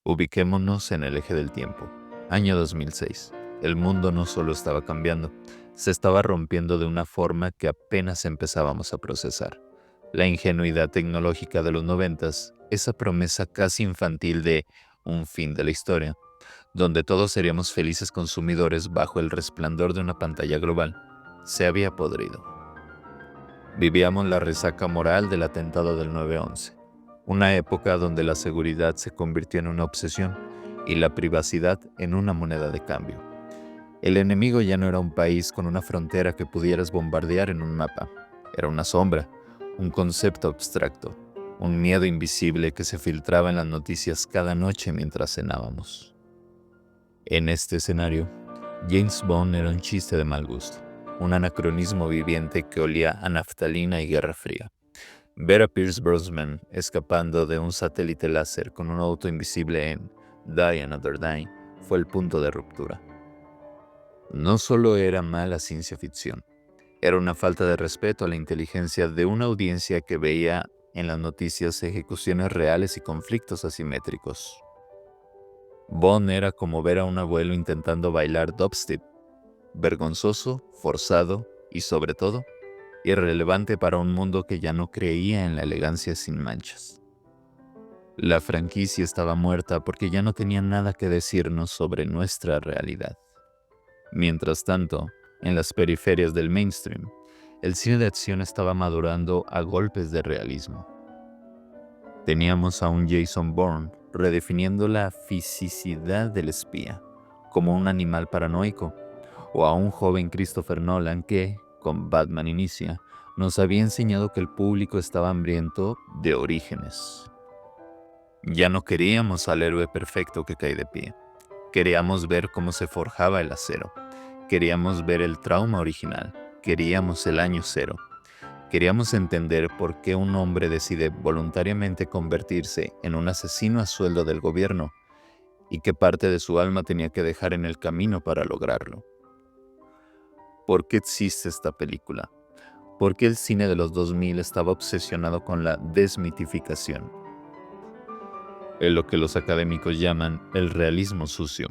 Ubiquémonos en el eje del tiempo. Año 2006. El mundo no solo estaba cambiando, se estaba rompiendo de una forma que apenas empezábamos a procesar. La ingenuidad tecnológica de los noventas, esa promesa casi infantil de un fin de la historia, donde todos seríamos felices consumidores bajo el resplandor de una pantalla global, se había podrido. Vivíamos la resaca moral del atentado del 9/11, una época donde la seguridad se convirtió en una obsesión y la privacidad en una moneda de cambio. El enemigo ya no era un país con una frontera que pudieras bombardear en un mapa, era una sombra, un concepto abstracto, un miedo invisible que se filtraba en las noticias cada noche mientras cenábamos. En este escenario, James Bond era un chiste de mal gusto, un anacronismo viviente que olía a naftalina y guerra fría. Ver a Pierce Brosnan escapando de un satélite láser con un auto invisible en Die Another Day fue el punto de ruptura. No solo era mala ciencia ficción, era una falta de respeto a la inteligencia de una audiencia que veía en las noticias ejecuciones reales y conflictos asimétricos. Bond era como ver a un abuelo intentando bailar dubstep, vergonzoso, forzado y, sobre todo, irrelevante para un mundo que ya no creía en la elegancia sin manchas. La franquicia estaba muerta porque ya no tenía nada que decirnos sobre nuestra realidad. Mientras tanto, en las periferias del mainstream, el cine de acción estaba madurando a golpes de realismo. Teníamos a un Jason Bourne redefiniendo la fisicidad del espía, como un animal paranoico, o a un joven Christopher Nolan que, con Batman Inicia, nos había enseñado que el público estaba hambriento de orígenes. Ya no queríamos al héroe perfecto que cae de pie. Queríamos ver cómo se forjaba el acero. Queríamos ver el trauma original. Queríamos el año cero. Queríamos entender por qué un hombre decide voluntariamente convertirse en un asesino a sueldo del gobierno y qué parte de su alma tenía que dejar en el camino para lograrlo. ¿Por qué existe esta película? ¿Por qué el cine de los 2000 estaba obsesionado con la desmitificación? Es lo que los académicos llaman el realismo sucio.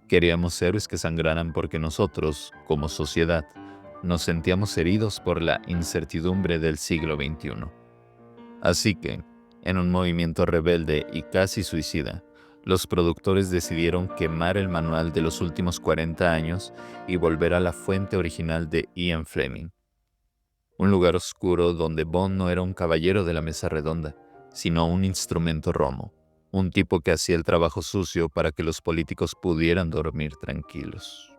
Queríamos héroes que sangraran porque nosotros, como sociedad, nos sentíamos heridos por la incertidumbre del siglo XXI. Así que, en un movimiento rebelde y casi suicida, los productores decidieron quemar el manual de los últimos 40 años y volver a la fuente original de Ian Fleming. Un lugar oscuro donde Bond no era un caballero de la mesa redonda, sino un instrumento romo, un tipo que hacía el trabajo sucio para que los políticos pudieran dormir tranquilos.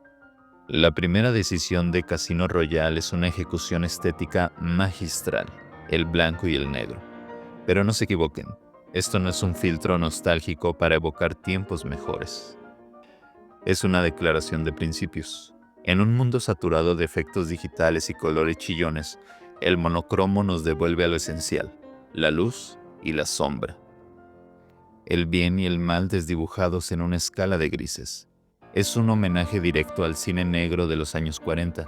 La primera decisión de Casino Royale es una ejecución estética magistral, el blanco y el negro. Pero no se equivoquen, esto no es un filtro nostálgico para evocar tiempos mejores. Es una declaración de principios. En un mundo saturado de efectos digitales y colores chillones, el monocromo nos devuelve a lo esencial, la luz y la sombra. El bien y el mal desdibujados en una escala de grises. Es un homenaje directo al cine negro de los años 40,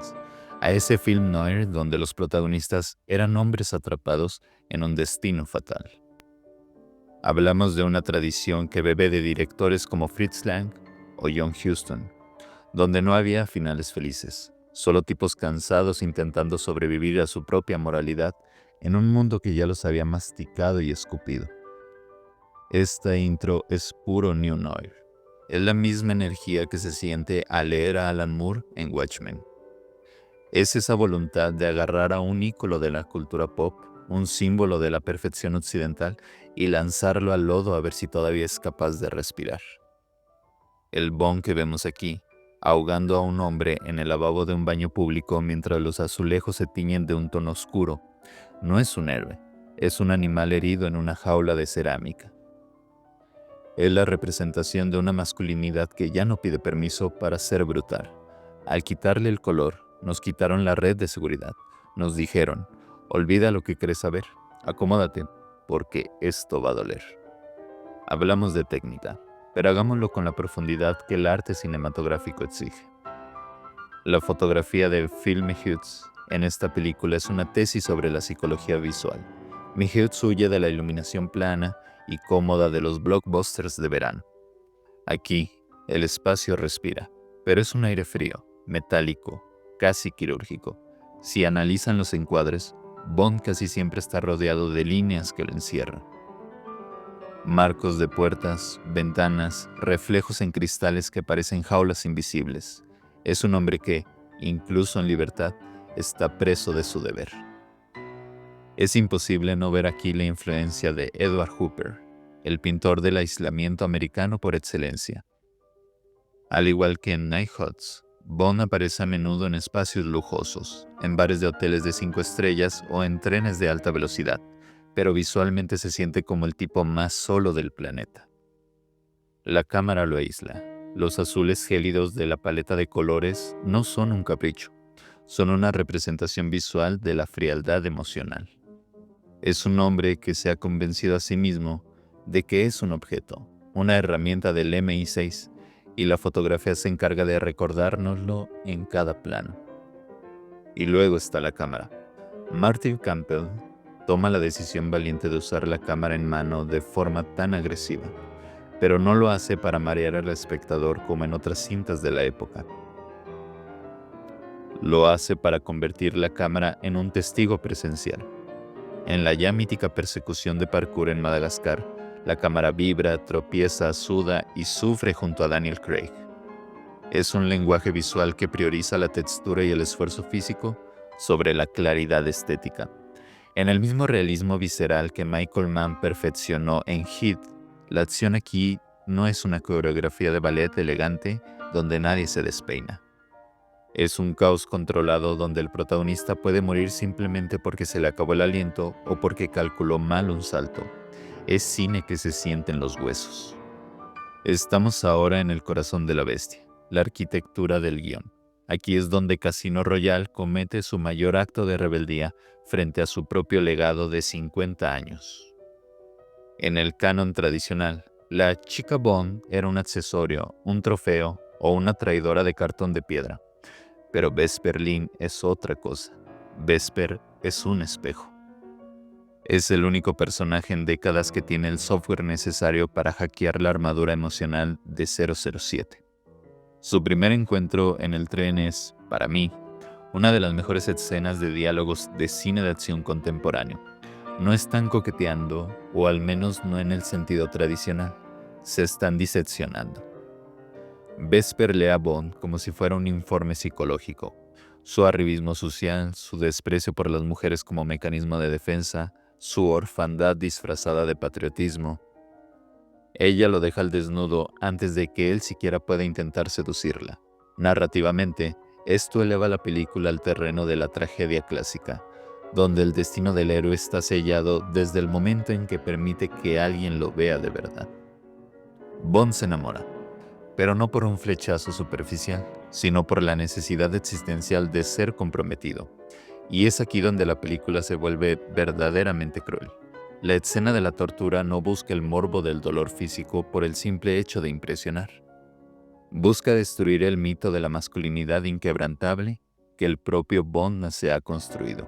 a ese film noir donde los protagonistas eran hombres atrapados en un destino fatal. Hablamos de una tradición que bebe de directores como Fritz Lang o John Huston, donde no había finales felices, solo tipos cansados intentando sobrevivir a su propia moralidad en un mundo que ya los había masticado y escupido. Esta intro es puro New Noir. Es la misma energía que se siente al leer a Alan Moore en Watchmen. Es esa voluntad de agarrar a un ícono de la cultura pop, un símbolo de la perfección occidental, y lanzarlo al lodo a ver si todavía es capaz de respirar. El Bond que vemos aquí, ahogando a un hombre en el lavabo de un baño público mientras los azulejos se tiñen de un tono oscuro, no es un héroe, es un animal herido en una jaula de cerámica. Es la representación de una masculinidad que ya no pide permiso para ser brutal. Al quitarle el color, nos quitaron la red de seguridad. Nos dijeron, olvida lo que querés saber, acomódate, porque esto va a doler. Hablamos de técnica, pero hagámoslo con la profundidad que el arte cinematográfico exige. La fotografía de Phil Hughes en esta película es una tesis sobre la psicología visual. Hughes huye de la iluminación plana y cómoda de los blockbusters de verano. Aquí, el espacio respira, pero es un aire frío, metálico, casi quirúrgico. Si analizan los encuadres, Bond casi siempre está rodeado de líneas que lo encierran. Marcos de puertas, ventanas, reflejos en cristales que parecen jaulas invisibles. Es un hombre que, incluso en libertad, está preso de su deber. Es imposible no ver aquí la influencia de Edward Hooper, el pintor del aislamiento americano por excelencia. Al igual que en Night Huts, Bond aparece a menudo en espacios lujosos, en bares de hoteles de 5 estrellas o en trenes de alta velocidad, pero visualmente se siente como el tipo más solo del planeta. La cámara lo aísla. Los azules gélidos de la paleta de colores no son un capricho, son una representación visual de la frialdad emocional. Es un hombre que se ha convencido a sí mismo de que es un objeto, una herramienta del MI6, y la fotografía se encarga de recordárnoslo en cada plano. Y luego está la cámara. Martin Campbell toma la decisión valiente de usar la cámara en mano de forma tan agresiva, pero no lo hace para marear al espectador como en otras cintas de la época. Lo hace para convertir la cámara en un testigo presencial. En la ya mítica persecución de parkour en Madagascar, la cámara vibra, tropieza, suda y sufre junto a Daniel Craig. Es un lenguaje visual que prioriza la textura y el esfuerzo físico sobre la claridad estética. En el mismo realismo visceral que Michael Mann perfeccionó en Heat, la acción aquí no es una coreografía de ballet elegante donde nadie se despeina. Es un caos controlado donde el protagonista puede morir simplemente porque se le acabó el aliento o porque calculó mal un salto. Es cine que se siente en los huesos. Estamos ahora en el corazón de la bestia, la arquitectura del guión. Aquí es donde Casino Royale comete su mayor acto de rebeldía frente a su propio legado de 50 años. En el canon tradicional, la chica Bond era un accesorio, un trofeo o una traidora de cartón de piedra. Pero Vesper Lynd es otra cosa. Vesper es un espejo. Es el único personaje en décadas que tiene el software necesario para hackear la armadura emocional de 007. Su primer encuentro en el tren es, para mí, una de las mejores escenas de diálogos de cine de acción contemporáneo. No están coqueteando, o al menos no en el sentido tradicional. Se están diseccionando. Vesper lee a Bond como si fuera un informe psicológico. Su arribismo social, su desprecio por las mujeres como mecanismo de defensa, su orfandad disfrazada de patriotismo. Ella lo deja al desnudo antes de que él siquiera pueda intentar seducirla. Narrativamente, esto eleva la película al terreno de la tragedia clásica, donde el destino del héroe está sellado desde el momento en que permite que alguien lo vea de verdad. Bond se enamora, pero no por un flechazo superficial, sino por la necesidad existencial de ser comprometido. Y es aquí donde la película se vuelve verdaderamente cruel. La escena de la tortura no busca el morbo del dolor físico por el simple hecho de impresionar. Busca destruir el mito de la masculinidad inquebrantable que el propio Bond se ha construido.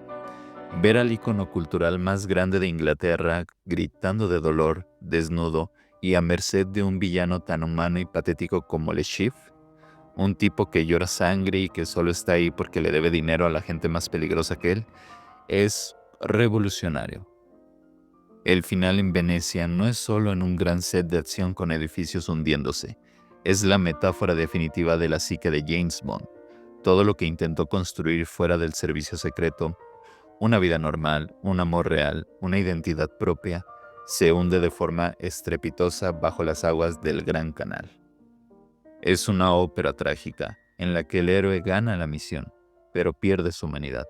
Ver al ícono cultural más grande de Inglaterra gritando de dolor, desnudo y a merced de un villano tan humano y patético como Le Chiffre, un tipo que llora sangre y que solo está ahí porque le debe dinero a la gente más peligrosa que él, es revolucionario. El final en Venecia no es solo en un gran set de acción con edificios hundiéndose, es la metáfora definitiva de la psique de James Bond. Todo lo que intentó construir fuera del servicio secreto, una vida normal, un amor real, una identidad propia, se hunde de forma estrepitosa bajo las aguas del Gran Canal. Es una ópera trágica, en la que el héroe gana la misión, pero pierde su humanidad.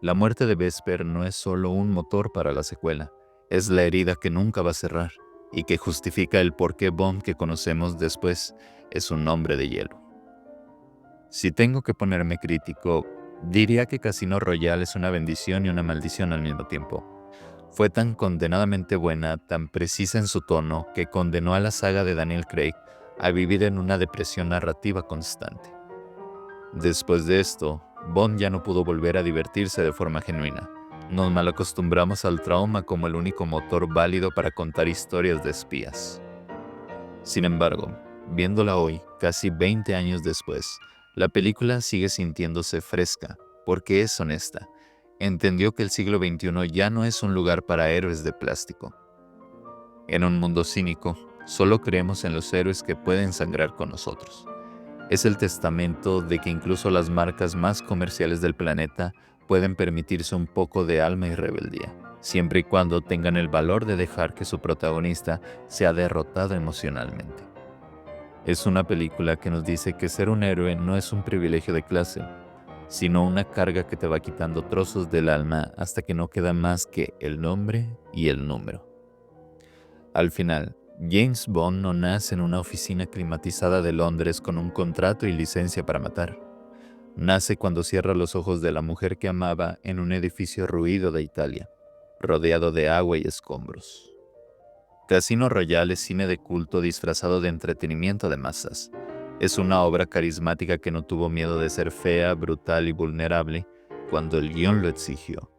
La muerte de Vesper no es solo un motor para la secuela, es la herida que nunca va a cerrar, y que justifica el por qué Bond que conocemos después es un hombre de hielo. Si tengo que ponerme crítico, diría que Casino Royale es una bendición y una maldición al mismo tiempo. Fue tan condenadamente buena, tan precisa en su tono, que condenó a la saga de Daniel Craig a vivir en una depresión narrativa constante. Después de esto, Bond ya no pudo volver a divertirse de forma genuina. Nos malacostumbramos al trauma como el único motor válido para contar historias de espías. Sin embargo, Viéndola hoy, casi 20 años después, la película sigue sintiéndose fresca, porque es honesta. Entendió que el siglo XXI ya no es un lugar para héroes de plástico. En un mundo cínico, solo creemos en los héroes que pueden sangrar con nosotros. Es el testamento de que incluso las marcas más comerciales del planeta pueden permitirse un poco de alma y rebeldía, siempre y cuando tengan el valor de dejar que su protagonista sea derrotado emocionalmente. Es una película que nos dice que ser un héroe no es un privilegio de clase, sino una carga que te va quitando trozos del alma hasta que no queda más que el nombre y el número. Al final, James Bond no nace en una oficina climatizada de Londres con un contrato y licencia para matar. Nace cuando cierra los ojos de la mujer que amaba en un edificio ruido de Italia, rodeado de agua y escombros. Casino Royale es cine de culto disfrazado de entretenimiento de masas. Es una obra carismática que no tuvo miedo de ser fea, brutal y vulnerable cuando el guión lo exigió.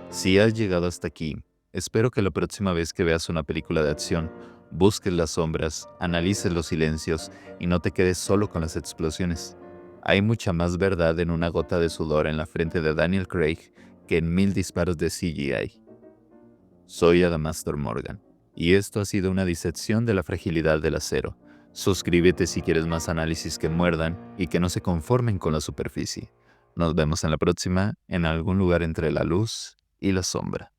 Si has llegado hasta aquí, espero que la próxima vez que veas una película de acción, busques las sombras, analices los silencios y no te quedes solo con las explosiones. Hay mucha más verdad en una gota de sudor en la frente de Daniel Craig que en 1000 disparos de CGI. Soy Adamastor Morgan, y esto ha sido una disección de la fragilidad del acero. Suscríbete si quieres más análisis que muerdan y que no se conformen con la superficie. Nos vemos en la próxima, en algún lugar entre la luz y la sombra.